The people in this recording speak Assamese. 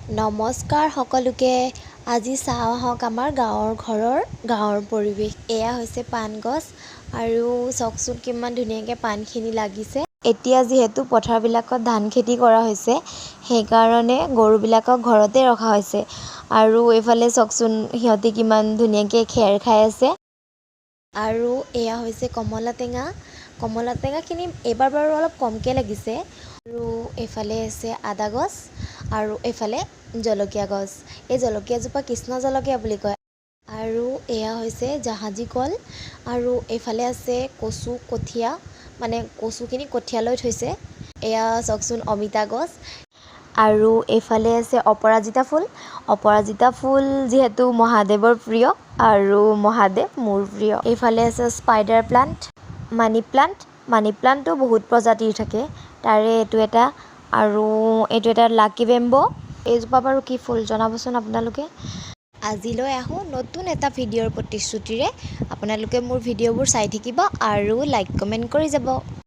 নমস্কাৰ সকলোকে। আজি চাওঁ আহক আমাৰ গাঁৱৰ পৰিৱেশ। এয়া হৈছে পাণ গছ আৰু চাওকচোন কিমান ধুনীয়াকৈ পাণখিনি লাগিছে। এতিয়া যিহেতু পথাৰবিলাকত ধান খেতি কৰা হৈছে, সেইকাৰণে গৰুবিলাকক ঘৰতে ৰখা হৈছে। আৰু এইফালে চাওকচোন সিহঁতি কিমান ধুনীয়াকৈ খেৰ খাই আছে। আৰু এয়া হৈছে কমলা টেঙা। কমলা টেঙাখিনি এইবাৰ বাৰু অলপ কমকৈ লাগিছে। আৰু এইফালে আছে আদা গছ আৰু এইফালে জলকীয়া গছ। এই জলকীয়াজোপা কৃষ্ণ জলকীয়া বুলি কয়। আৰু এয়া হৈছে জাহাজী কল আৰু এইফালে আছে কচু কঠীয়া, মানে কচুখিনি কঠীয়া লৈ থৈছে। এয়া চাওকচোন অমিতা গছ। আৰু এইফালে আছে অপৰাজিতা ফুল। অপৰাজিতা ফুল যিহেতু মহাদেৱৰ প্ৰিয় আৰু মহাদেৱ মোৰ প্ৰিয়। এইফালে আছে স্পাইডাৰ প্লাণ্ট, মানি প্লাণ্টটো বহুত প্ৰজাতিৰ থাকে, তাৰে এইটো এটা। আৰু এইটো এটা লাকি বেম্ব। এইজোপা বাৰু কি ফুল জনাবচোন আপোনালোকে। আজিলৈ আহোঁ নতুন এটা ভিডিঅ'ৰ প্ৰতিশ্ৰুতিৰে। আপোনালোকে মোৰ ভিডিঅ'বোৰ চাই থাকিব আৰু লাইক কমেণ্ট কৰি যাব।